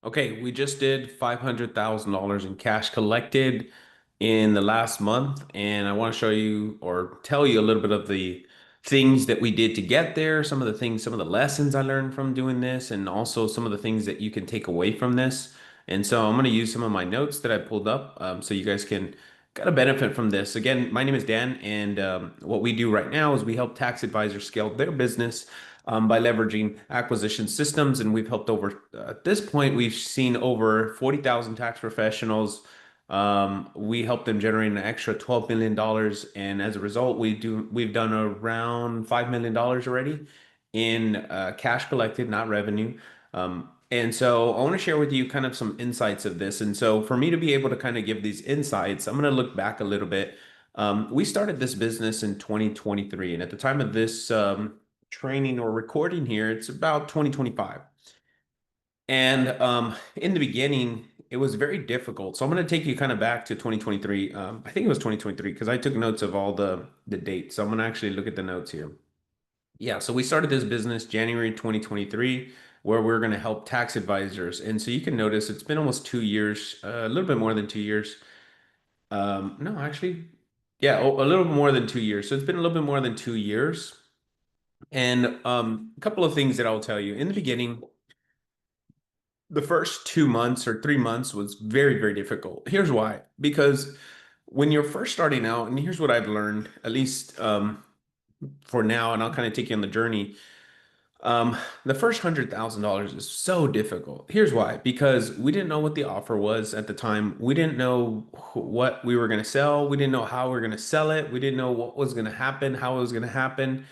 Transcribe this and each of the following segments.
Okay, we just did $500,000 in cash collected in the last month, and I want to show you or tell you a little bit of the things that we did to get there, some of the things, some of the lessons I learned from doing this, and also some of the things that you can take away from this. And so I'm going to use some of my notes that I pulled up so you guys can get a benefit from this. Again, my name is Dan, and what we do right now is we help tax advisors scale their business by leveraging acquisition systems. And we've helped over, at this point, we've seen over 40,000 tax professionals. We help them generate an extra $12 million. And as a result, we've done around $5 million already in cash collected, not revenue. And so I want to share with you kind of some insights of this. And so for me to be able to kind of give these insights, I'm going to look back a little bit. We started this business in 2023, and at the time of this training or recording here, it's about 2025. And in the beginning, it was very difficult. So I'm going to take you kind of back to 2023. I think it was 2023 because I took notes of all the dates. So I'm going to actually look at the notes here. Yeah, so we started this business January 2023, where we're going to help tax advisors. And so you can notice it's been almost 2 years, a little bit more than 2 years. No, actually, yeah, a little bit more than 2 years. So it's been a little bit more than 2 years. And a couple of things that I'll tell you. In the beginning, the first 2 months or 3 months was very, very difficult. Here's why. Because when you're first starting out, and here's what I've learned, at least for now, and I'll kind of take you on the journey. The first $100,000 is so difficult. Here's why. Because we didn't know what the offer was at the time. We didn't know what we were going to sell. We didn't know how we were going to sell it. We didn't know what was going to happen, how it was going to happen.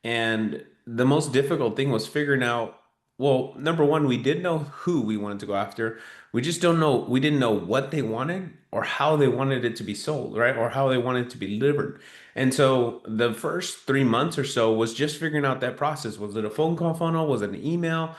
And the most difficult thing was figuring out, well, number one, we did know who we wanted to go after. We didn't know what they wanted or how they wanted it to be sold, right? Or how they wanted it to be delivered. And so the first 3 months or so was just figuring out that process. Was it a phone call funnel? Was it an email?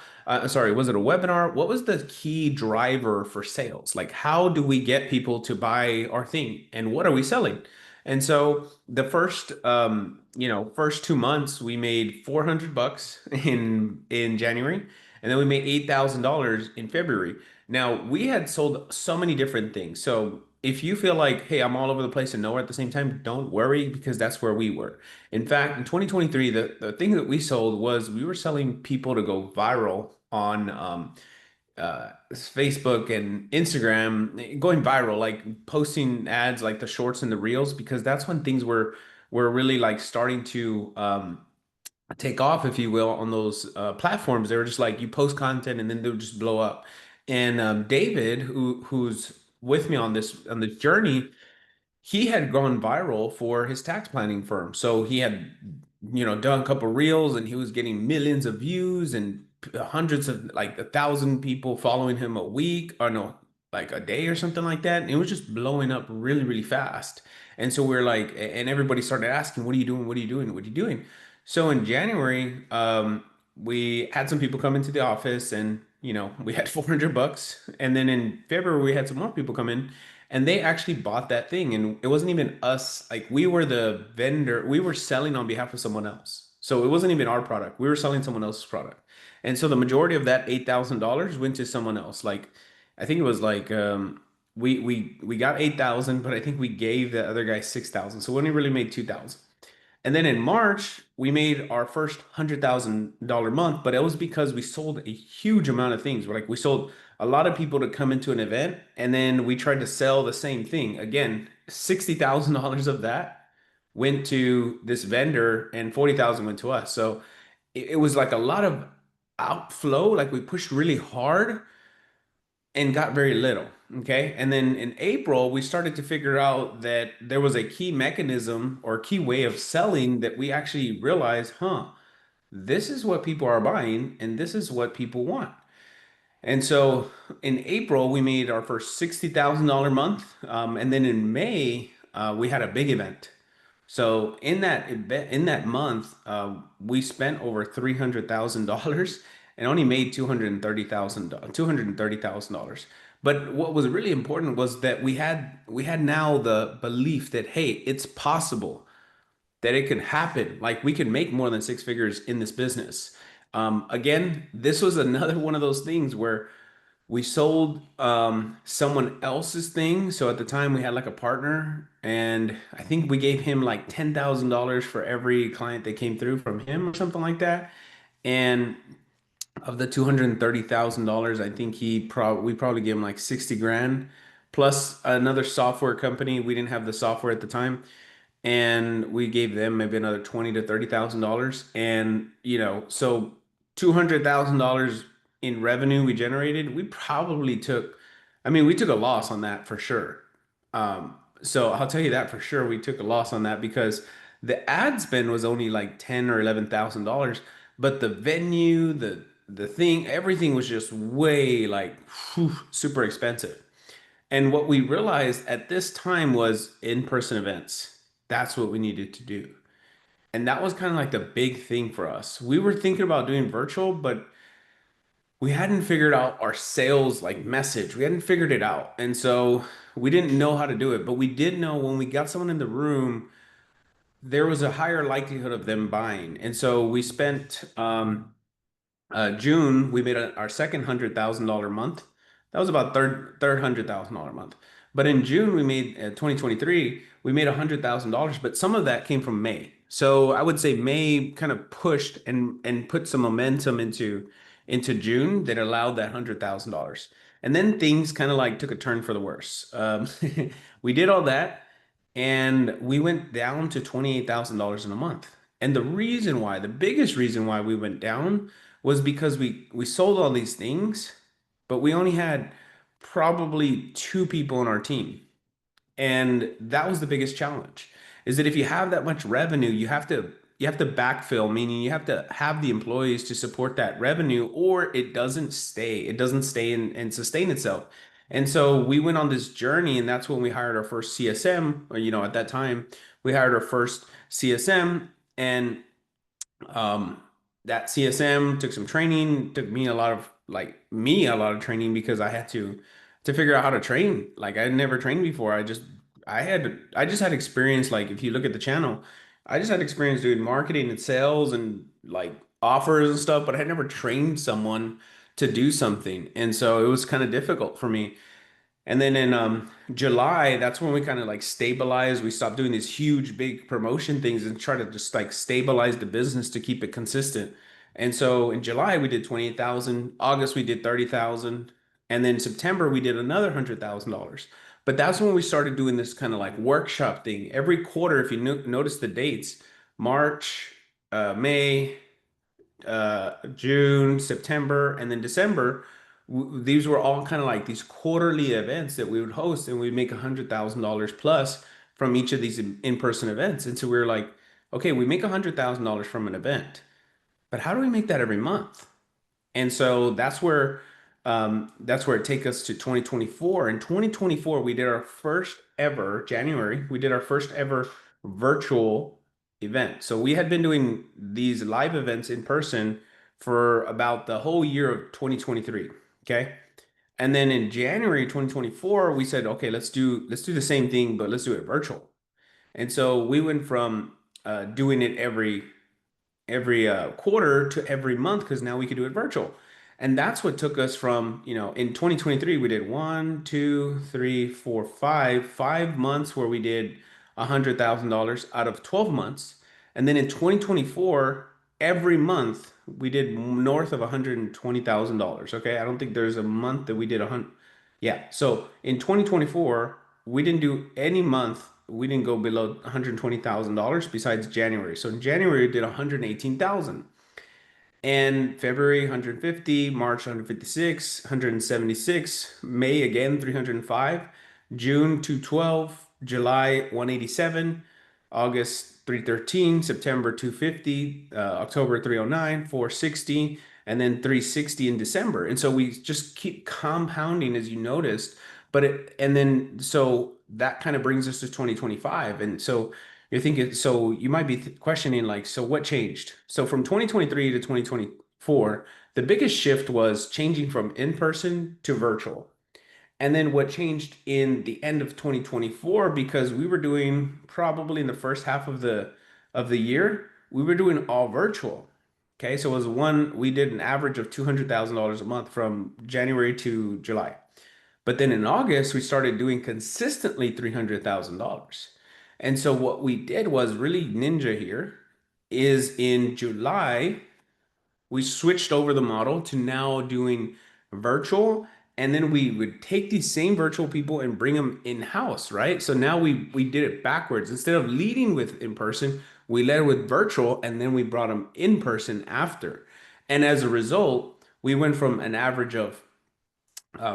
Sorry, was it a webinar? What was the key driver for sales? Like, how do we get people to buy our thing? And what are we selling? And so the first 2 months we made 400 bucks in January, and then we made $8,000 in February. Now we had sold so many different things. So if you feel like, hey, I'm all over the place and nowhere at the same time, don't worry because that's where we were. In fact, in 2023, the thing that we sold was we were selling people to go viral on Facebook and Instagram, going viral, like posting ads like the shorts and the reels, because that's when things were really like starting to take off, if you will, on those platforms. They were just like you post content and then they'll just blow up. And David, who's with me on this journey, he had gone viral for his tax planning firm. So he had, done a couple reels and he was getting millions of views and hundreds of like 1,000 people following him a week or no, like a day or something like that. And it was just blowing up really, really fast. And so we're like, and everybody started asking, what are you doing? What are you doing? What are you doing? So in January, we had some people come into the office and, we had 400 bucks. And then in February, we had some more people come in and they actually bought that thing. And it wasn't even us. Like we were the vendor. We were selling on behalf of someone else. So it wasn't even our product. We were selling someone else's product. And so the majority of that $8,000 went to someone else. Like I think it was like we got 8,000, but I think we gave the other guy 6,000. So we only really made 2,000. And then in March, we made our first $100,000 month, but it was because we sold a huge amount of things. We're like, we sold a lot of people to come into an event, and then we tried to sell the same thing. Again, $60,000 of that went to this vendor, and 40,000 went to us. So it was like a lot of outflow. Like we pushed really hard and got very little. Okay. And then in April, we started to figure out that there was a key mechanism or key way of selling that we actually realized, this is what people are buying and this is what people want. And so in April, we made our first $60,000 month. And then in May, we had a big event. So in that month, we spent over $300,000 and only made $230,000. But what was really important was that we had now the belief that hey, it's possible that it could happen. Like we could make more than six figures in this business. Again, this was another one of those things where We sold someone else's thing. So at the time we had like a partner, and I think we gave him like $10,000 for every client that came through from him or something like that. And of the $230,000, I think we probably gave him like 60 grand plus another software company. We didn't have the software at the time, and we gave them maybe another 20 to $30,000. And so $200,000 in revenue we generated. We probably took, I mean, we took a loss on that for sure. So I'll tell you that for sure. We took a loss on that because the ad spend was only like 10 or $11,000, but the venue, the thing, everything was just way like super expensive. And what we realized at this time was in-person events. That's what we needed to do. And that was kind of like the big thing for us. We were thinking about doing virtual, but we hadn't figured out our sales like message. We hadn't figured it out. And so we didn't know how to do it, but we did know when we got someone in the room, there was a higher likelihood of them buying. And so we spent June, we made our second $100,000 month. That was about third $100,000 month. But in June, we made 2023, we made $100,000, but some of that came from May. So I would say May kind of pushed and put some momentum into June that allowed that $100,000. And then things kind of like took a turn for the worse. We did all that, and we went down to $28,000 in a month. And the biggest reason why we went down was because we sold all these things, but we only had probably two people on our team. And that was the biggest challenge, is that if you have that much revenue, you have to backfill, meaning you have to have the employees to support that revenue, or it doesn't stay and sustain itself. And so we went on this journey, and that's when we hired our first CSM, or at that time we hired our first CSM. And um, that CSM took some training, took me a lot of training, because I had to figure out how to train. Like, I had never trained before. I just had experience. Like, if you look at the channel, I just had experience doing marketing and sales and like offers and stuff, but I had never trained someone to do something. And so it was kind of difficult for me. And then in July, that's when we kind of like stabilized. We stopped doing these huge, big promotion things and try to just like stabilize the business to keep it consistent. And so in July, we did 28,000. August, we did 30,000. And then September, we did another $100,000. But that's when we started doing this kind of like workshop thing. Every quarter, if you notice the dates, March, May, June, September, and then December. These were all kind of like these quarterly events that we would host, and we'd make $100,000 plus from each of these in-person events. And so we were like, okay, we make $100,000 from an event, but how do we make that every month? And so that's where it take us to 2024. In 2024, we did our first ever January. We did our first ever virtual event. So we had been doing these live events in person for about the whole year of 2023. Okay. And then in January 2024, we said, okay, let's do the same thing, but let's do it virtual. And so we went from doing it every quarter to every month, because now we could do it virtual. And that's what took us from, in 2023, we did one, two, three, four, five months where we did $100,000 out of 12 months. And then in 2024, every month we did north of $120,000. Okay. I don't think there's a month that we did a hundred. Yeah. So in 2024, we didn't do any month. We didn't go below $120,000 besides January. So in January, we did 118,000. And February 150, March 156, 176, May again 305, June 212, July 187, August 313, September 250, October 309, 460, and then 360 in December. And so we just keep compounding, as you noticed. And then so that kind of brings us to 2025. And so you're thinking, so you might be questioning, like, so what changed? So from 2023 to 2024, the biggest shift was changing from in-person to virtual. And then what changed in the end of 2024, because we were doing probably in the first half of the year, we were doing all virtual. Okay, so it was one, we did an average of $200,000 a month from January to July. But then in August, we started doing consistently $300,000. And so what we did was really ninja here is in July, we switched over the model to now doing virtual, and then we would take these same virtual people and bring them in-house, right? So now we did it backwards. Instead of leading with in person, we led with virtual, and then we brought them in person after. And as a result, we went from an average of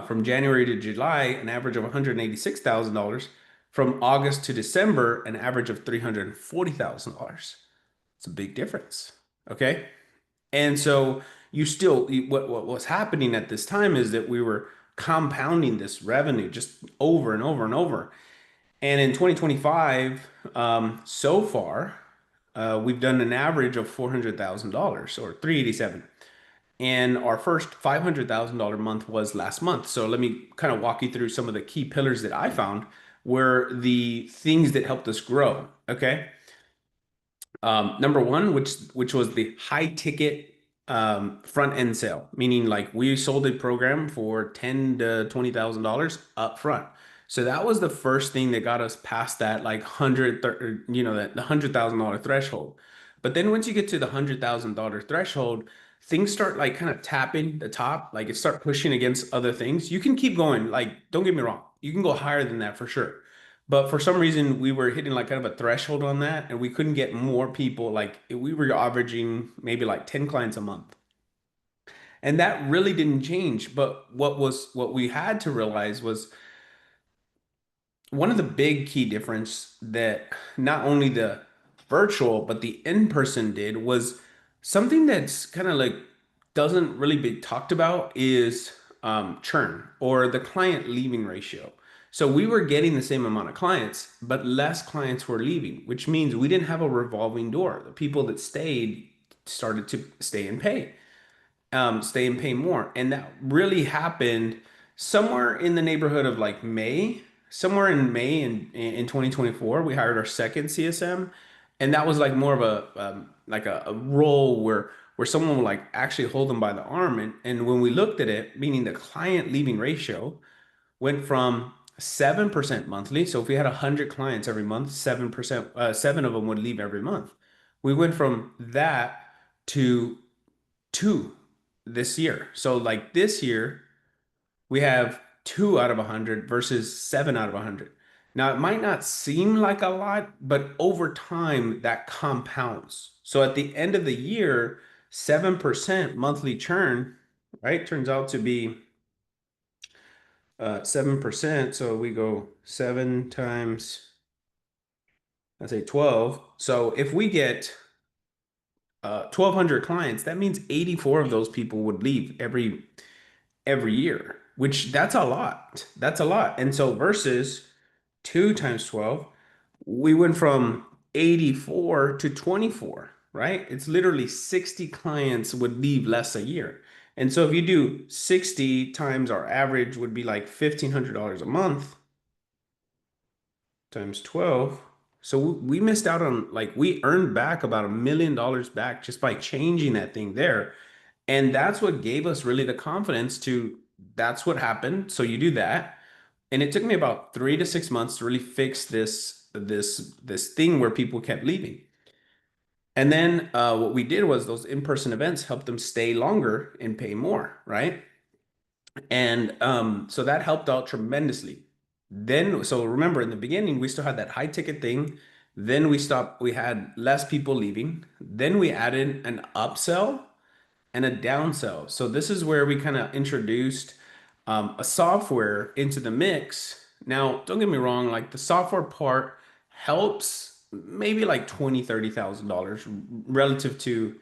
from January to July, an average of $186,000. From August to December, an average of $340,000. It's a big difference. Okay. And so what was happening at this time is that we were compounding this revenue just over and over and over. And in 2025, so far, we've done an average of $400,000 or 387. And our first $500,000 month was last month. So let me kind of walk you through some of the key pillars that I found were the things that helped us grow. Okay. Number one, which was the high ticket front end sale, meaning like we sold a program for $10,000 to $20,000 up front. So that was the first thing that got us past that like that the $100,000 threshold. But then once you get to the $100,000 threshold, things start like kind of tapping the top, like it start pushing against other things. You can keep going, like don't get me wrong, you can go higher than that for sure. But for some reason, we were hitting like kind of a threshold on that, and we couldn't get more people. Like we were averaging maybe like 10 clients a month. And that really didn't change. But what we had to realize was one of the big key difference that not only the virtual but the in-person did was something that's kind of like doesn't really be talked about is churn or the client leaving ratio. So we were getting the same amount of clients, but less clients were leaving, which means we didn't have a revolving door. The people that stayed started to stay and pay more. And that really happened somewhere in the neighborhood of like May, somewhere in May in 2024, we hired our second CSM. And that was like more of a role where someone would like actually hold them by the arm. And when we looked at it, meaning the client leaving ratio went from 7% monthly. So if we had 100 clients every month, 7%, seven of them would leave every month. We went from that to two this year. So like this year, we have 2 out of 100 versus 7 out of 100. Now, it might not seem like a lot, but over time, that compounds. So at the end of the year, 7% monthly churn, right, turns out to be 7%. So we go 7 times, let's say 12. So if we get 1,200 clients, that means 84 of those people would leave every year, which that's a lot. That's a lot. And so versus 2 times 12, we went from 84 to 24, right? It's literally 60 clients would leave less a year. And so if you do 60 times our average would be like $1,500 a month times 12. So we missed out on like we earned back about $1 million back just by changing that thing there. And that's what gave us really the confidence to that's what happened. So you do that. And it took me about 3 to 6 months to really fix this thing where people kept leaving. And then what we did was those in-person events helped them stay longer and pay more, right? And so that helped out tremendously. Then, so remember in the beginning, we still had that high ticket thing. Then we stopped, we had less people leaving. Then we added an upsell and a downsell. So this is where we kind of introduced a software into the mix. Now, don't get me wrong, like the software part helps maybe like 20, $30,000 relative to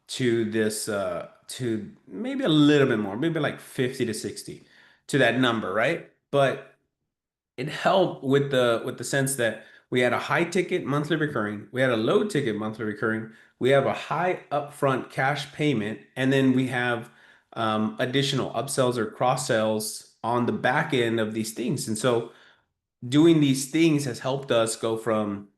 this to maybe a little bit more, maybe like 50 to 60 to that number, right? But it helped with the sense that we had a high ticket monthly recurring, we had a low ticket monthly recurring, we have a high upfront cash payment, and then we have additional upsells or cross sells on the back end of these things. And so doing these things has helped us go from,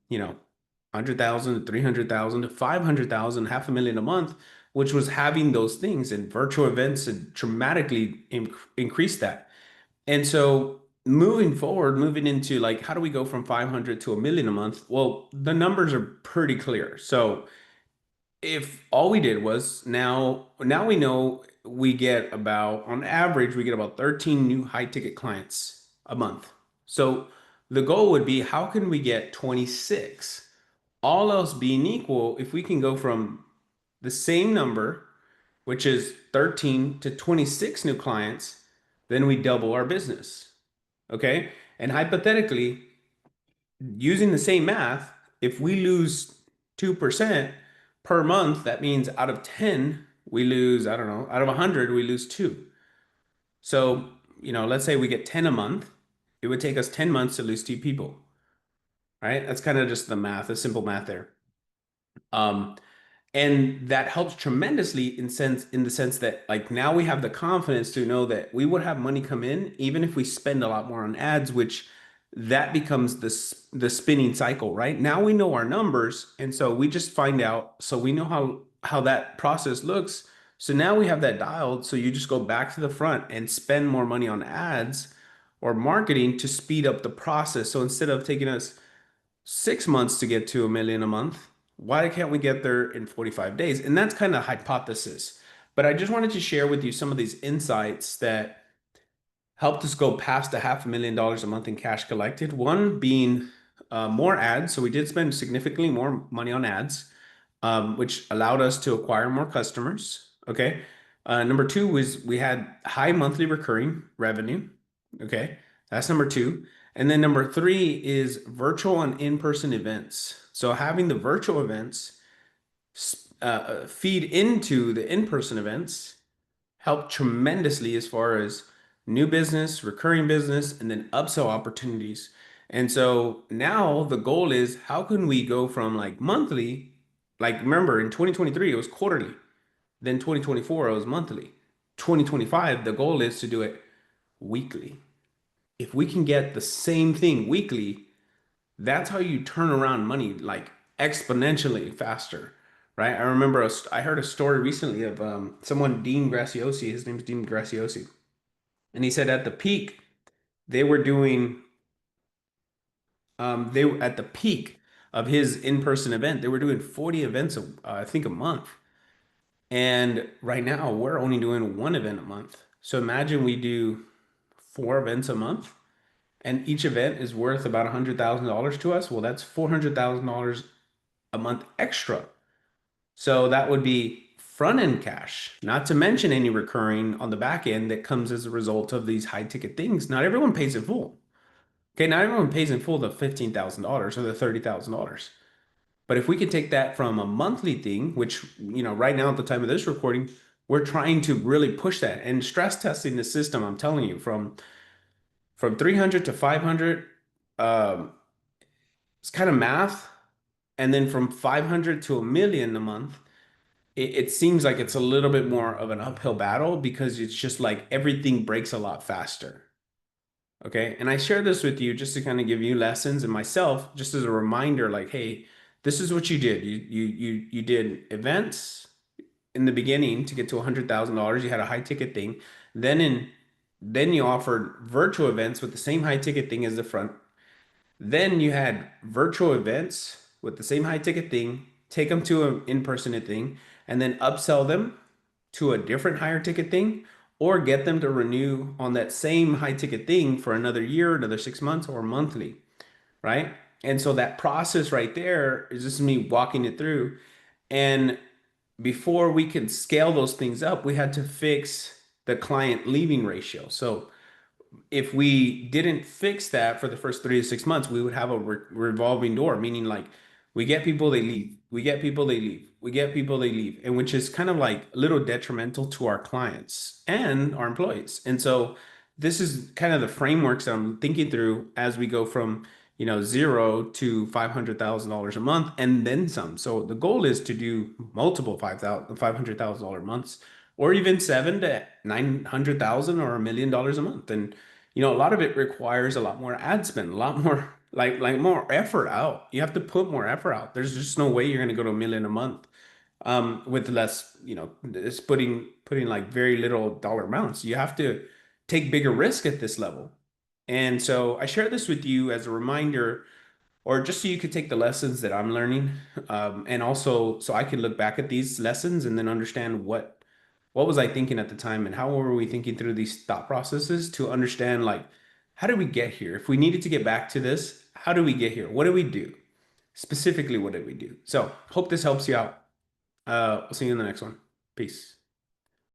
100,000 to 300,000 to 500,000, half a million a month, which was having those things, and virtual events had dramatically increased that. And so moving forward, moving into like, how do we go from 500 to a million a month? Well, the numbers are pretty clear. So if all we did was now we know we get about, on average, we get about 13 new high ticket clients a month. So the goal would be, how can we get 26? All else being equal, if we can go from the same number, which is 13, to 26 new clients, then we double our business. Okay? And hypothetically, using the same math, if we lose 2% per month, that means out of 10, we lose, I don't know, out of 100, we lose two. So, let's say we get 10 a month. It would take us 10 months to lose two people, right? That's kind of just the math, the simple math there. Um, and that helps tremendously in the sense that, like, now we have the confidence to know that we would have money come in even if we spend a lot more on ads, which that becomes the spinning cycle, right? Now we know our numbers, and so we just find out, so we know how that process looks. So now we have that dialed, so you just go back to the front and spend more money on ads or marketing to speed up the process. So instead of taking us 6 months to get to a million a month, why can't we get there in 45 days? And that's kind of hypothesis. But I just wanted to share with you some of these insights that helped us go past a $500,000 a month in cash collected. One being more ads. So we did spend significantly more money on ads, which allowed us to acquire more customers. Okay. Number two was we had high monthly recurring revenue. Okay. That's number two. And then number three is virtual and in-person events. So having the virtual events feed into the in-person events helped tremendously as far as new business, recurring business, and then upsell opportunities. And so now the goal is, how can we go from like monthly, like remember in 2023 it was quarterly, then 2024 it was monthly. 2025 the goal is to do it weekly. If we can get the same thing weekly, that's how you turn around money like exponentially faster, right? I remember I heard a story recently of someone, Dean Graciosi. His name's Dean Graciosi, and he said at the peak they were doing they were at the peak of his in-person event. They were doing 40 events, I think, a month, and right now we're only doing one event a month. So imagine we do four events a month, and each event is worth about $100,000 to us. Well, that's $400,000 a month extra. So that would be front end cash, not to mention any recurring on the back end that comes as a result of these high ticket things. Not everyone pays in full. Okay, not everyone pays in full the $15,000 or the $30,000. But if we could take that from a monthly thing, which, right now at the time of this recording, we're trying to really push that and stress testing the system. I'm telling you, from 300 to 500, um, it's kind of math. And then from 500 to a million a month, it seems like it's a little bit more of an uphill battle because it's just like everything breaks a lot faster. Okay. And I share this with you just to kind of give you lessons and myself, just as a reminder, like, hey, this is what you did. You did events in the beginning to get to $100,000. You had a high ticket thing. Then you offered virtual events with the same high ticket thing as the front. Then you had virtual events with the same high ticket thing, take them to an in-person thing, and then upsell them to a different higher ticket thing, or get them to renew on that same high ticket thing for another year, another 6 months, or monthly, right? And so that process right there is just me walking it through. And before we could scale those things up, we had to fix the client leaving ratio. So if we didn't fix that for the first 3 to 6 months, we would have a revolving door, meaning like we get people, they leave, we get people, they leave, we get people, they leave, and which is kind of like a little detrimental to our clients and our employees. And so this is kind of the frameworks that I'm thinking through as we go from, 0 to $500,000 a month and then some. So the goal is to do multiple $500,000 months, or even 7 to 900,000 or $1 million a month. And a lot of it requires a lot more ad spend, a lot more like more effort out. You have to put more effort out. There's just no way you're gonna go to a million a month with less, it's putting like very little dollar amounts. You have to take bigger risk at this level. And so I share this with you as a reminder, or just so you could take the lessons that I'm learning, and also so I can look back at these lessons and then understand what was I thinking at the time and how were we thinking through these thought processes to understand like how did we get here? If we needed to get back to this, how do we get here? What did we do? Specifically, what did we do? So hope this helps you out. We'll see you in the next one. Peace.